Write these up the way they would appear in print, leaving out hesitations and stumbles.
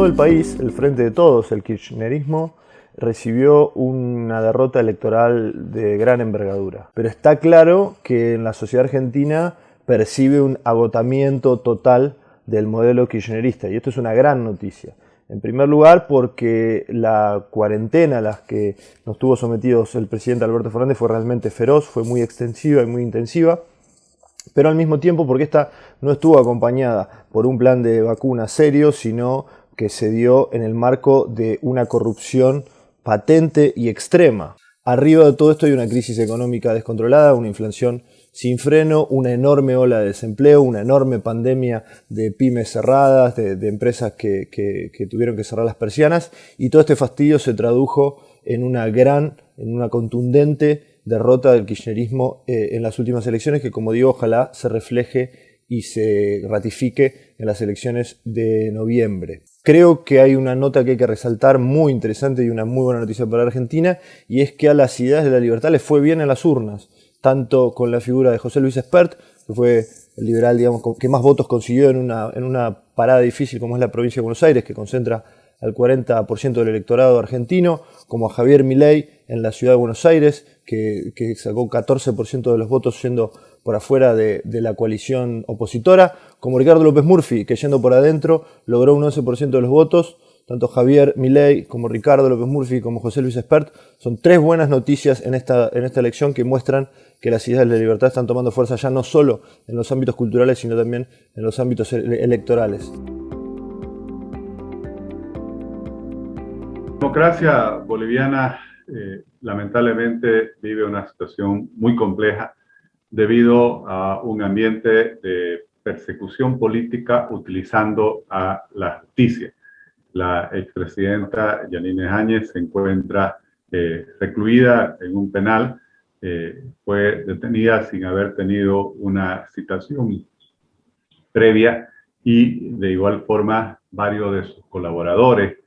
todo el país, el Frente de Todos, el kirchnerismo, recibió una derrota electoral de gran envergadura. Pero está claro que en la sociedad argentina percibe un agotamiento total del modelo kirchnerista, y esto es una gran noticia. En primer lugar, porque la cuarentena a la que nos tuvo sometidos el presidente Alberto Fernández fue realmente feroz, fue muy extensiva y muy intensiva, pero al mismo tiempo porque esta no estuvo acompañada por un plan de vacunas serio, sino que se dio en el marco de una corrupción patente y extrema. Arriba de todo esto hay una crisis económica descontrolada, una inflación sin freno, una enorme ola de desempleo, una enorme pandemia de pymes cerradas, de empresas que tuvieron que cerrar las persianas, y todo este fastidio se tradujo en una contundente derrota del kirchnerismo en las últimas elecciones, que, como digo, ojalá se refleje y se ratifique en las elecciones de noviembre. Creo que hay una nota que hay que resaltar muy interesante y una muy buena noticia para Argentina, y es que a las Ideas de la Libertad les fue bien en las urnas, tanto con la figura de José Luis Espert, que fue el liberal, digamos, que más votos consiguió en una parada difícil como es la provincia de Buenos Aires, que concentra al 40% del electorado argentino, como a Javier Milei en la ciudad de Buenos Aires, que sacó 14% de los votos yendo por afuera de la coalición opositora, como Ricardo López Murphy, que yendo por adentro logró un 11% de los votos. Tanto Javier Milei como Ricardo López Murphy como José Luis Espert son tres buenas noticias en esta elección que muestran que las ideas de la libertad están tomando fuerza ya no solo en los ámbitos culturales, sino también en los ámbitos electorales. La democracia boliviana lamentablemente vive una situación muy compleja debido a un ambiente de persecución política utilizando a la justicia. La expresidenta Yanine Áñez se encuentra recluida en un penal, fue detenida sin haber tenido una citación previa, y de igual forma varios de sus colaboradores.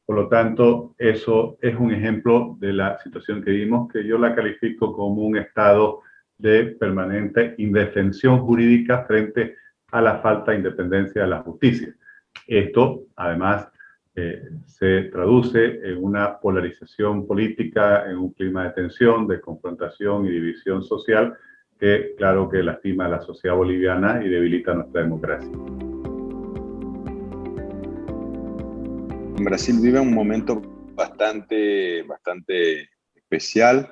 Por lo tanto, eso es un ejemplo de la situación que vimos, que yo la califico como un estado de permanente indefensión jurídica frente a la falta de independencia de la justicia. Esto, además, se traduce en una polarización política, en un clima de tensión, de confrontación y división social que, claro, que lastima a la sociedad boliviana y debilita nuestra democracia. Brasil vive un momento bastante especial,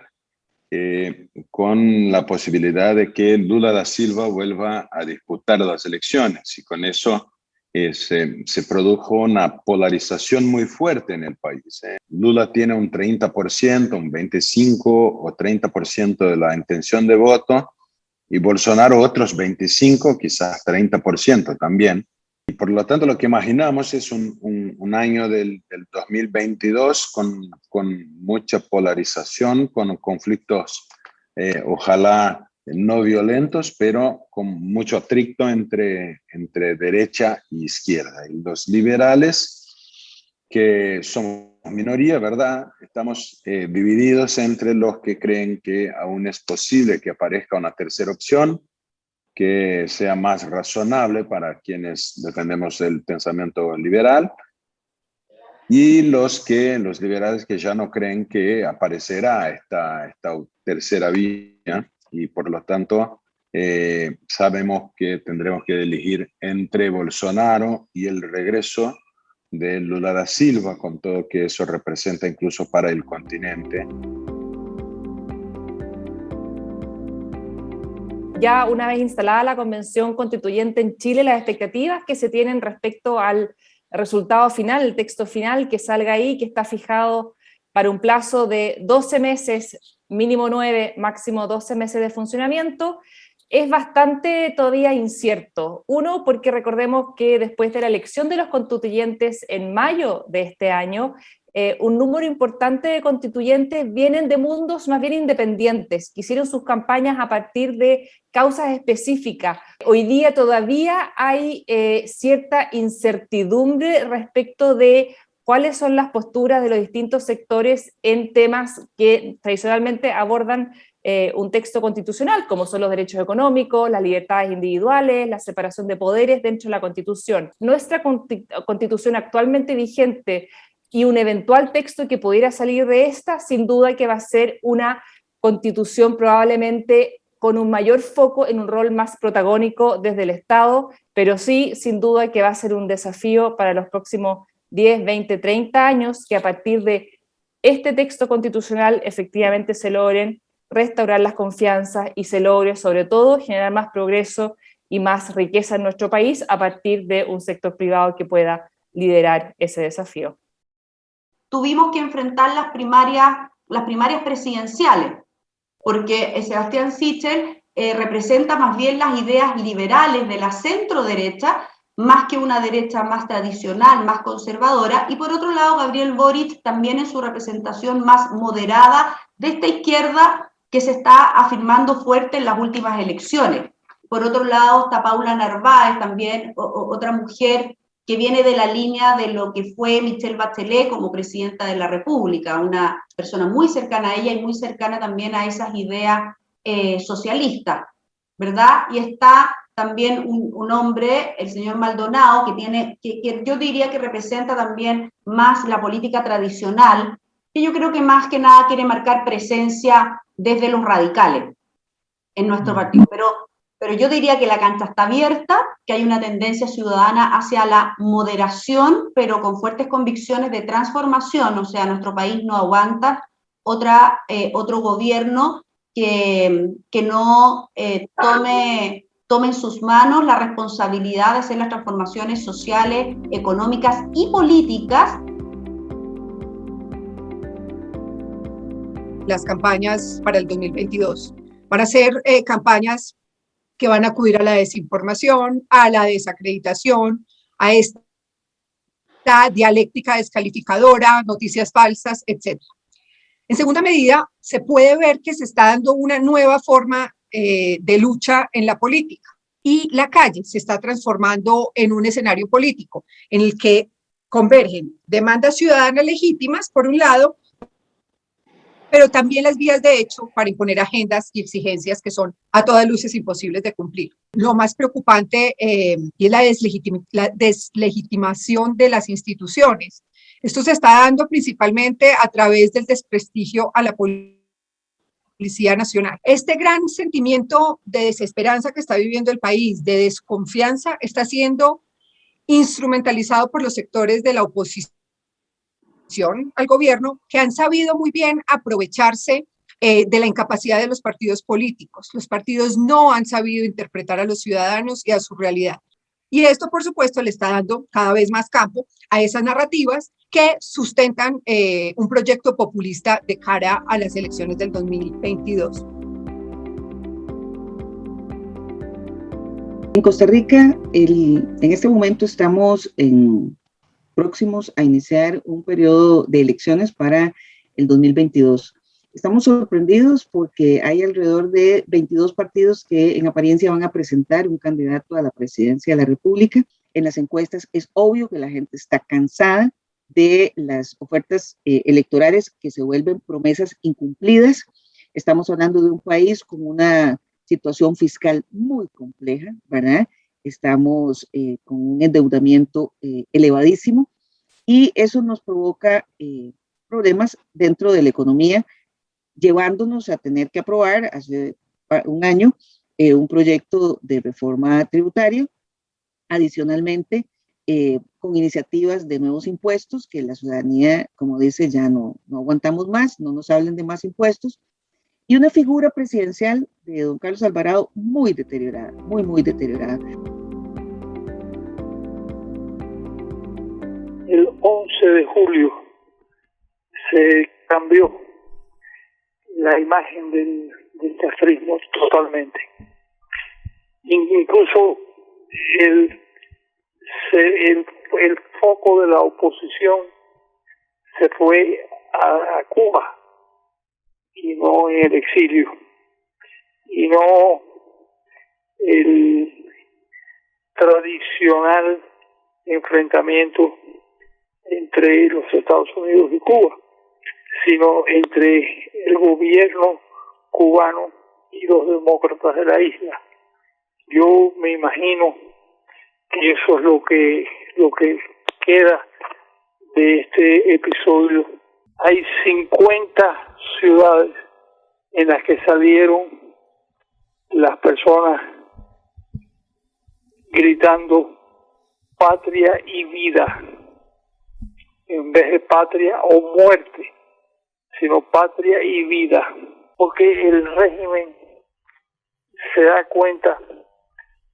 con la posibilidad de que Lula da Silva vuelva a disputar las elecciones, y con eso se produjo una polarización muy fuerte en el país. Lula tiene un 30%, un 25 o 30% de la intención de voto, y Bolsonaro otros 25, quizás 30% también. Y por lo tanto, lo que imaginamos es un año del 2022 con mucha polarización, con conflictos, ojalá no violentos, pero con mucho atrito entre derecha y izquierda. Y los liberales, que somos minoría, ¿verdad? Estamos divididos entre los que creen que aún es posible que aparezca una tercera opción, que sea más razonable para quienes defendemos el pensamiento liberal, y los liberales que ya no creen que aparecerá esta tercera vía, y por lo tanto sabemos que tendremos que elegir entre Bolsonaro y el regreso de Lula da Silva, con todo que eso representa incluso para el continente. Ya una vez instalada la convención constituyente en Chile, las expectativas que se tienen respecto al resultado final, el texto final que salga ahí, que está fijado para un plazo de 12 meses, mínimo 9, máximo 12 meses de funcionamiento, es bastante todavía incierto. Uno, porque recordemos que después de la elección de los constituyentes en mayo de este año, un número importante de constituyentes vienen de mundos más bien independientes, que hicieron sus campañas a partir de causas específicas. Hoy día todavía hay cierta incertidumbre respecto de cuáles son las posturas de los distintos sectores en temas que tradicionalmente abordan un texto constitucional, como son los derechos económicos, las libertades individuales, la separación de poderes dentro de la Constitución. Nuestra Constitución actualmente vigente y un eventual texto que pudiera salir de esta, sin duda que va a ser una Constitución probablemente con un mayor foco en un rol más protagónico desde el Estado, pero sí, sin duda que va a ser un desafío para los próximos 10, 20, 30 años, que a partir de este texto constitucional efectivamente se logren restaurar las confianzas y se logre sobre todo generar más progreso y más riqueza en nuestro país a partir de un sector privado que pueda liderar ese desafío. Tuvimos que enfrentar las primarias presidenciales, porque Sebastián Sichel representa más bien las ideas liberales de la centro-derecha, más que una derecha más tradicional, más conservadora, y por otro lado Gabriel Boric también en su representación más moderada de esta izquierda que se está afirmando fuerte en las últimas elecciones. Por otro lado está Paula Narváez, también otra mujer que viene de la línea de lo que fue Michelle Bachelet como presidenta de la República, una persona muy cercana a ella y muy cercana también a esas ideas socialistas, ¿verdad? Y está también un hombre, el señor Maldonado, que yo diría que representa también más la política tradicional, que yo creo que más que nada quiere marcar presencia desde los radicales en nuestro partido. Pero yo diría que la cancha está abierta, que hay una tendencia ciudadana hacia la moderación, pero con fuertes convicciones de transformación. O sea, nuestro país no aguanta otro gobierno que no tome en sus manos la responsabilidad de hacer las transformaciones sociales, económicas y políticas. Las campañas para el 2022 van a ser campañas que van a acudir a la desinformación, a la desacreditación, a esta dialéctica descalificadora, noticias falsas, etc. En segunda medida, se puede ver que se está dando una nueva forma de lucha en la política y la calle se está transformando en un escenario político en el que convergen demandas ciudadanas legítimas, por un lado, pero también las vías de hecho para imponer agendas y exigencias que son a todas luces imposibles de cumplir. Lo más preocupante es la deslegitimación de las instituciones. Esto se está dando principalmente a través del desprestigio a la Policía Nacional. Este gran sentimiento de desesperanza que está viviendo el país, de desconfianza, está siendo instrumentalizado por los sectores de la oposición al gobierno, que han sabido muy bien aprovecharse de la incapacidad de los partidos políticos. Los partidos no han sabido interpretar a los ciudadanos y a su realidad. Y esto, por supuesto, le está dando cada vez más campo a esas narrativas que sustentan un proyecto populista de cara a las elecciones del 2022. En Costa Rica, en este momento estamos próximos a iniciar un periodo de elecciones para el 2022. Estamos sorprendidos porque hay alrededor de 22 partidos que en apariencia van a presentar un candidato a la presidencia de la República. En las encuestas es obvio que la gente está cansada de las ofertas electorales que se vuelven promesas incumplidas. Estamos hablando de un país con una situación fiscal muy compleja, ¿verdad? Estamos con un endeudamiento elevadísimo y eso nos provoca problemas dentro de la economía, llevándonos a tener que aprobar hace un año un proyecto de reforma tributaria, adicionalmente con iniciativas de nuevos impuestos que la ciudadanía, como dice, ya no aguantamos más, no nos hablen de más impuestos, y una figura presidencial de don Carlos Alvarado muy deteriorada, muy deteriorada. El 11 de julio se cambió la imagen del castrismo totalmente. Incluso el foco de la oposición se fue a Cuba y no en el exilio, y no el tradicional enfrentamiento entre los Estados Unidos y Cuba, sino entre el gobierno cubano y los demócratas de la isla. Yo me imagino que eso es lo que queda de este episodio. Hay 50 ciudades en las que salieron las personas gritando patria y vida, en vez de patria o muerte, sino patria y vida, porque el régimen se da cuenta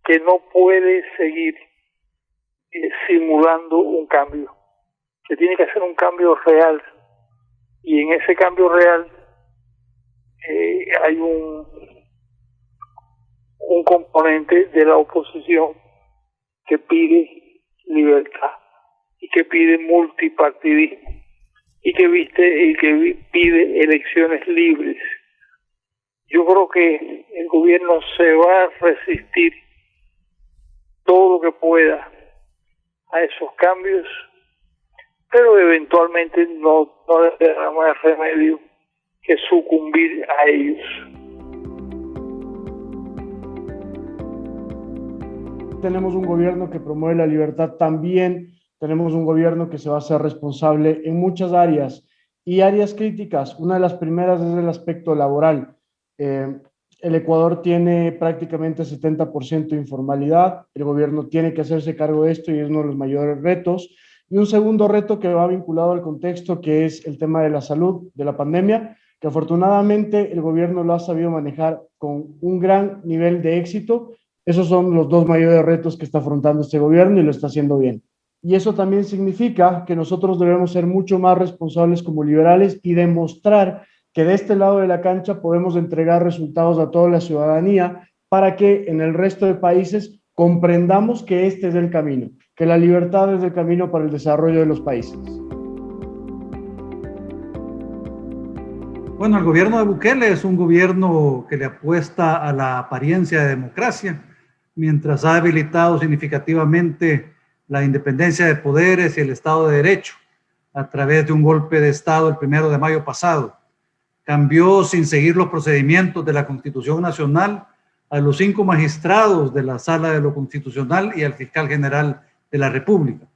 que no puede seguir simulando un cambio, que tiene que hacer un cambio real, y en ese cambio real hay un componente de la oposición que pide libertad y que pide multipartidismo y que pide elecciones libres. Yo creo que el gobierno se va a resistir todo lo que pueda a esos cambios, pero eventualmente no deberá más remedio que sucumbir a ellos. Tenemos un gobierno que promueve la libertad, también tenemos un gobierno que se va a hacer responsable en muchas áreas y áreas críticas. Una de las primeras es el aspecto laboral. El Ecuador tiene prácticamente 70% de informalidad, el gobierno tiene que hacerse cargo de esto y es uno de los mayores retos. Y un segundo reto que va vinculado al contexto, que es el tema de la salud, de la pandemia, que afortunadamente el gobierno lo ha sabido manejar con un gran nivel de éxito. Esos son los dos mayores retos que está afrontando este gobierno y lo está haciendo bien. Y eso también significa que nosotros debemos ser mucho más responsables como liberales y demostrar que de este lado de la cancha podemos entregar resultados a toda la ciudadanía para que en el resto de países comprendamos que este es el camino, que la libertad es el camino para el desarrollo de los países. Bueno, el gobierno de Bukele es un gobierno que le apuesta a la apariencia de democracia, mientras ha habilitado significativamente la independencia de poderes y el Estado de Derecho a través de un golpe de Estado el 1 de mayo pasado. Cambió sin seguir los procedimientos de la Constitución Nacional a los 5 magistrados de la Sala de lo Constitucional y al fiscal general de la República.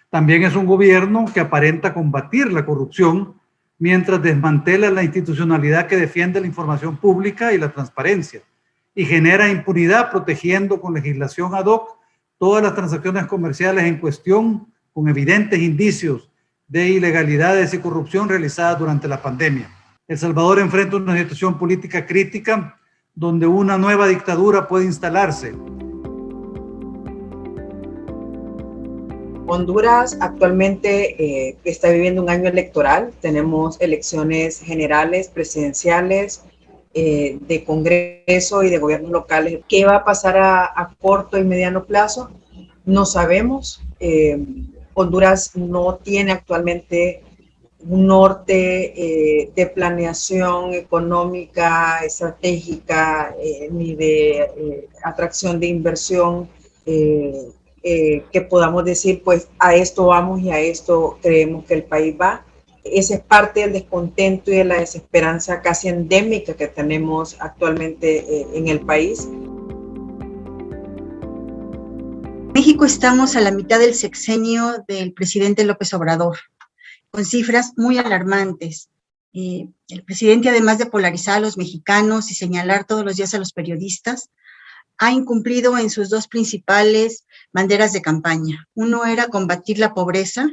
También es un gobierno que aparenta combatir la corrupción mientras desmantela la institucionalidad que defiende la información pública y la transparencia y genera impunidad protegiendo con legislación ad hoc todas las transacciones comerciales en cuestión con evidentes indicios de ilegalidades y corrupción realizadas durante la pandemia. El Salvador enfrenta una situación política crítica donde una nueva dictadura puede instalarse. Honduras actualmente está viviendo un año electoral. Tenemos elecciones generales, presidenciales, de Congreso y de gobiernos locales. ¿Qué va a pasar a corto y mediano plazo? No sabemos. Honduras no tiene actualmente un norte de planeación económica, estratégica, ni de atracción de inversión, que podamos decir, pues a esto vamos y a esto creemos que el país va. Esa es parte del descontento y de la desesperanza casi endémica que tenemos actualmente en el país. En México estamos a la mitad del sexenio del presidente López Obrador, con cifras muy alarmantes. El presidente, además de polarizar a los mexicanos y señalar todos los días a los periodistas, ha incumplido en sus dos principales banderas de campaña. Uno era combatir la pobreza,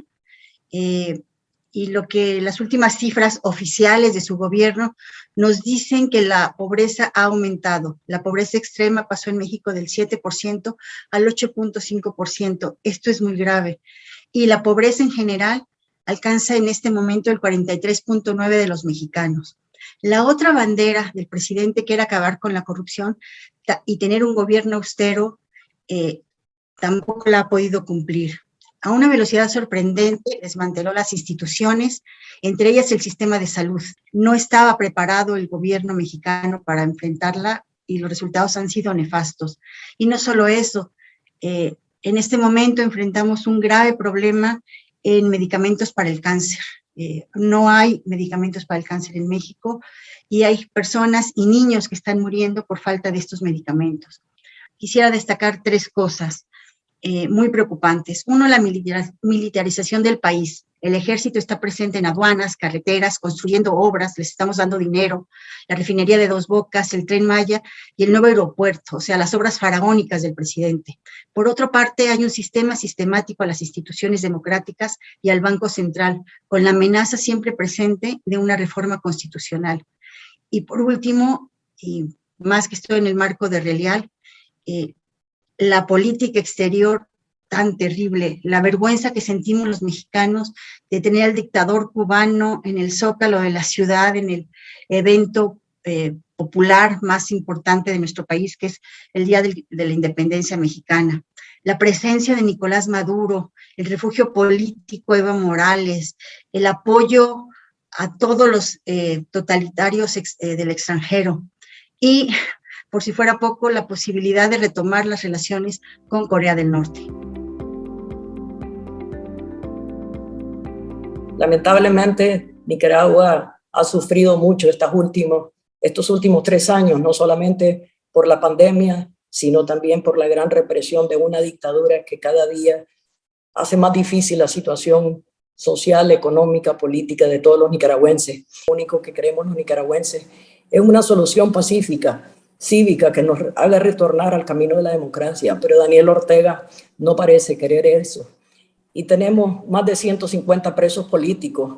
y lo que las últimas cifras oficiales de su gobierno nos dicen que la pobreza ha aumentado. La pobreza extrema pasó en México del 7% al 8.5%. Esto es muy grave. Y la pobreza en general alcanza en este momento el 43.9% de los mexicanos. La otra bandera del presidente, que era acabar con la corrupción y tener un gobierno austero, tampoco la ha podido cumplir. A una velocidad sorprendente desmanteló las instituciones, entre ellas el sistema de salud. No estaba preparado el gobierno mexicano para enfrentarla y los resultados han sido nefastos. Y no solo eso, en este momento enfrentamos un grave problema en medicamentos para el cáncer. No hay medicamentos para el cáncer en México y hay personas y niños que están muriendo por falta de estos medicamentos. Quisiera destacar 3 cosas muy preocupantes. Uno, la militarización del país. El ejército está presente en aduanas, carreteras, construyendo obras, les estamos dando dinero, la refinería de Dos Bocas, el Tren Maya y el nuevo aeropuerto, o sea, las obras faraónicas del presidente. Por otra parte, hay un sistema sistemático a las instituciones democráticas y al Banco Central, con la amenaza siempre presente de una reforma constitucional. Y por último, y más que estoy en el marco de Relial, la política exterior tan terrible, la vergüenza que sentimos los mexicanos de tener al dictador cubano en el zócalo de la ciudad, en el evento popular más importante de nuestro país, que es el Día de la Independencia Mexicana. La presencia de Nicolás Maduro, el refugio político Evo Morales, el apoyo a todos los totalitarios del extranjero y, por si fuera poco, la posibilidad de retomar las relaciones con Corea del Norte. Lamentablemente, Nicaragua ha sufrido mucho estos últimos 3 años, no solamente por la pandemia, sino también por la gran represión de una dictadura que cada día hace más difícil la situación social, económica, política de todos los nicaragüenses. Lo único que queremos los nicaragüenses es una solución pacífica, cívica, que nos haga retornar al camino de la democracia, pero Daniel Ortega no parece querer eso. Y tenemos más de 150 presos políticos,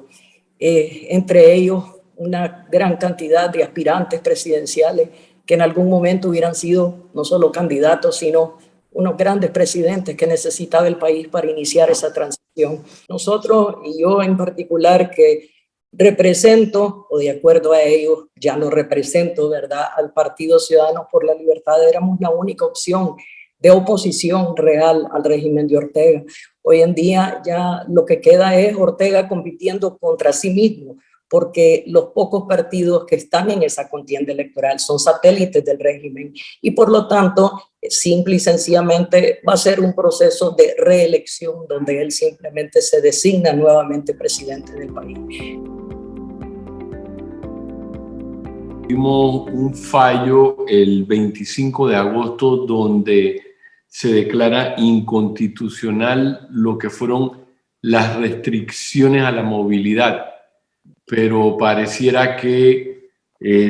entre ellos una gran cantidad de aspirantes presidenciales que en algún momento hubieran sido no solo candidatos, sino unos grandes presidentes que necesitaba el país para iniciar esa transición. Nosotros, y yo en particular, que represento, o de acuerdo a ellos, ya no represento, ¿verdad?, al Partido Ciudadanos por la Libertad, éramos la única opción de oposición real al régimen de Ortega. Hoy en día ya lo que queda es Ortega compitiendo contra sí mismo, porque los pocos partidos que están en esa contienda electoral son satélites del régimen y por lo tanto, simple y sencillamente va a ser un proceso de reelección donde él simplemente se designa nuevamente presidente del país. Tuvimos un fallo el 25 de agosto donde se declara inconstitucional lo que fueron las restricciones a la movilidad, pero pareciera que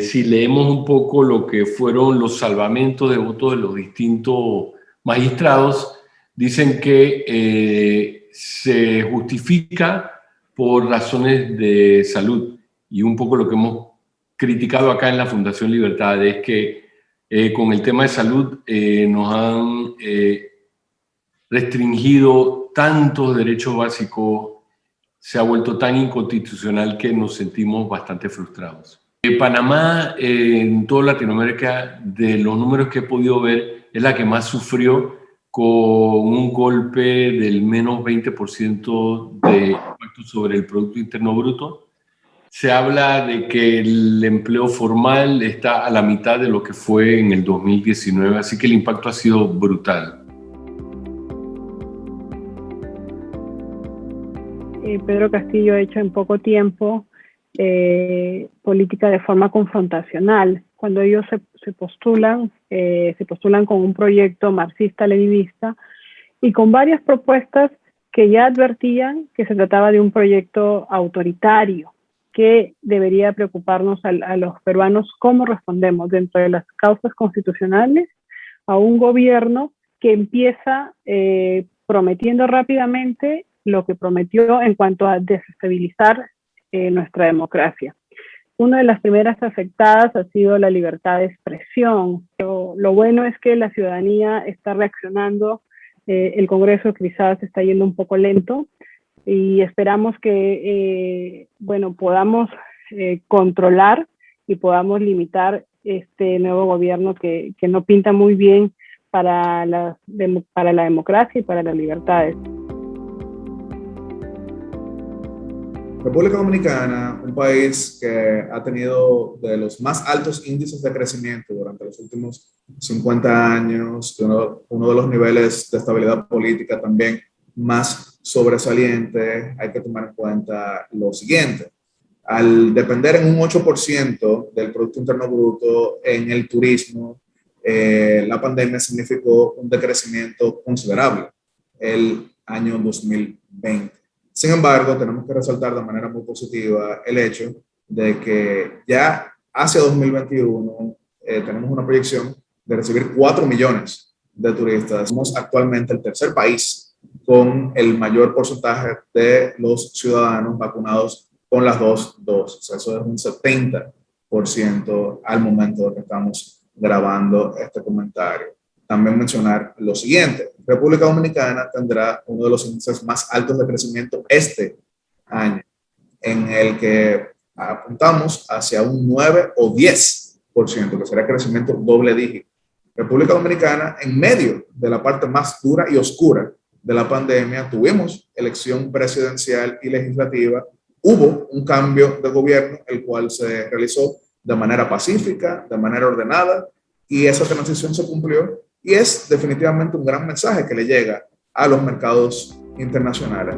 si leemos un poco lo que fueron los salvamentos de votos de los distintos magistrados, dicen que se justifica por razones de salud. Y un poco lo que hemos criticado acá en la Fundación Libertad es que con el tema de salud nos han restringido tantos derechos básicos, se ha vuelto tan inconstitucional que nos sentimos bastante frustrados. Panamá, en toda Latinoamérica, de los números que he podido ver, es la que más sufrió con un golpe del menos 20% de impacto sobre el Producto Interno Bruto. Se habla de que el empleo formal está a la mitad de lo que fue en el 2019, así que el impacto ha sido brutal. Pedro Castillo ha hecho en poco tiempo política de forma confrontacional. Cuando ellos se postulan con un proyecto marxista-leninista y con varias propuestas que ya advertían que se trataba de un proyecto autoritario, que debería preocuparnos a los peruanos cómo respondemos dentro de las causas constitucionales a un gobierno que empieza prometiendo rápidamente lo que prometió en cuanto a desestabilizar nuestra democracia. Una de las primeras afectadas ha sido la libertad de expresión. Lo bueno es que la ciudadanía está reaccionando, el Congreso quizás está yendo un poco lento, y esperamos que podamos controlar y podamos limitar este nuevo gobierno que no pinta muy bien para la democracia y para las libertades. República Dominicana, un país que ha tenido de los más altos índices de crecimiento durante los últimos 50 años, uno de los niveles de estabilidad política también más sobresalientes, hay que tomar en cuenta lo siguiente. Al depender en un 8% del Producto Interno Bruto en el turismo, la pandemia significó un decrecimiento considerable el año 2020. Sin embargo, tenemos que resaltar de manera muy positiva el hecho de que ya hacia 2021 tenemos una proyección de recibir 4 millones de turistas. Somos actualmente el tercer país con el mayor porcentaje de los ciudadanos vacunados con las dos dosis. Eso es un 70% al momento de que estamos grabando este comentario. También mencionar lo siguiente: República Dominicana tendrá uno de los índices más altos de crecimiento este año, en el que apuntamos hacia un 9 o 10%, que será crecimiento doble dígito. República Dominicana, en medio de la parte más dura y oscura de la pandemia, tuvimos elección presidencial y legislativa, hubo un cambio de gobierno, el cual se realizó de manera pacífica, de manera ordenada, y esa transición se cumplió, y es definitivamente un gran mensaje que le llega a los mercados internacionales.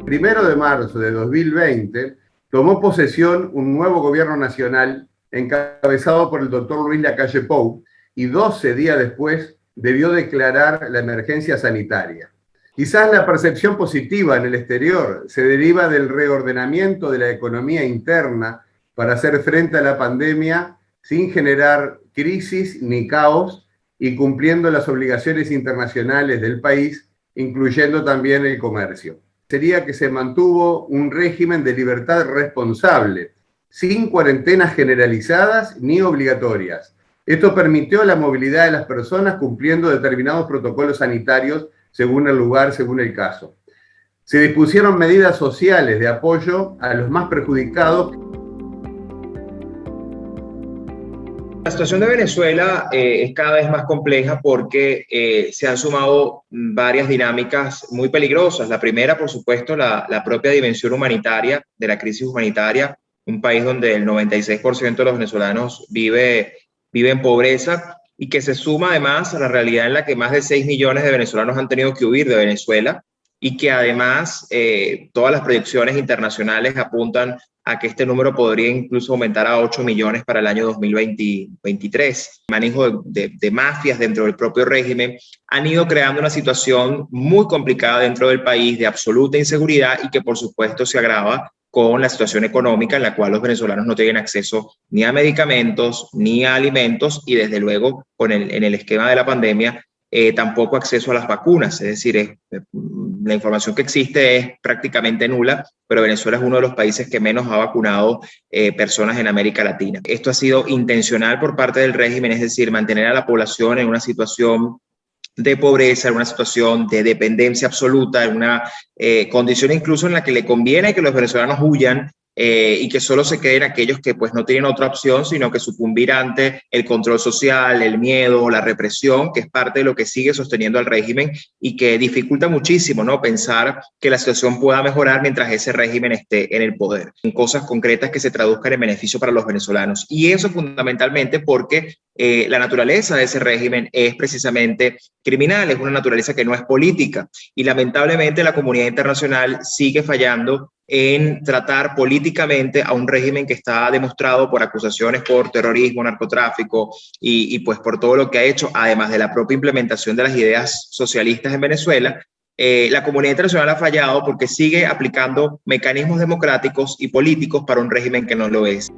1 de marzo de 2020 tomó posesión un nuevo gobierno nacional encabezado por el doctor Luis Lacalle Pou, y 12 días después debió declarar la emergencia sanitaria. Quizás la percepción positiva en el exterior se deriva del reordenamiento de la economía interna para hacer frente a la pandemia sin generar crisis ni caos y cumpliendo las obligaciones internacionales del país, incluyendo también el comercio. Sería que se mantuvo un régimen de libertad responsable, sin cuarentenas generalizadas ni obligatorias. Esto permitió la movilidad de las personas cumpliendo determinados protocolos sanitarios según el lugar, según el caso. Se dispusieron medidas sociales de apoyo a los más perjudicados. La situación de Venezuela es cada vez más compleja porque se han sumado varias dinámicas muy peligrosas. La primera, por supuesto, la propia dimensión humanitaria, de la crisis humanitaria, un país donde el 96% de los venezolanos vive en pobreza, y que se suma además a la realidad en la que más de 6 millones de venezolanos han tenido que huir de Venezuela, y que además todas las proyecciones internacionales apuntan a que este número podría incluso aumentar a 8 millones para el año 2023. El manejo de mafias dentro del propio régimen han ido creando una situación muy complicada dentro del país, de absoluta inseguridad, y que por supuesto se agrava con la situación económica en la cual los venezolanos no tienen acceso ni a medicamentos ni a alimentos, y desde luego en el esquema de la pandemia tampoco acceso a las vacunas. Es decir, la información que existe es prácticamente nula, pero Venezuela es uno de los países que menos ha vacunado personas en América Latina. Esto ha sido intencional por parte del régimen, es decir, mantener a la población en una situación de pobreza, en una situación de dependencia absoluta, en una condición incluso en la que le conviene que los venezolanos huyan y que solo se queden aquellos que pues no tienen otra opción sino que sucumbir ante el control social, el miedo, la represión, que es parte de lo que sigue sosteniendo al régimen y que dificulta muchísimo, ¿no?, pensar que la situación pueda mejorar mientras ese régimen esté en el poder, en cosas concretas que se traduzcan en beneficio para los venezolanos. Y eso fundamentalmente porque la naturaleza de ese régimen es precisamente criminal, es una naturaleza que no es política, y lamentablemente la comunidad internacional sigue fallando en tratar políticamente a un régimen que está demostrado por acusaciones por terrorismo, narcotráfico y pues por todo lo que ha hecho, además de la propia implementación de las ideas socialistas en Venezuela. La comunidad internacional ha fallado porque sigue aplicando mecanismos democráticos y políticos para un régimen que no lo es.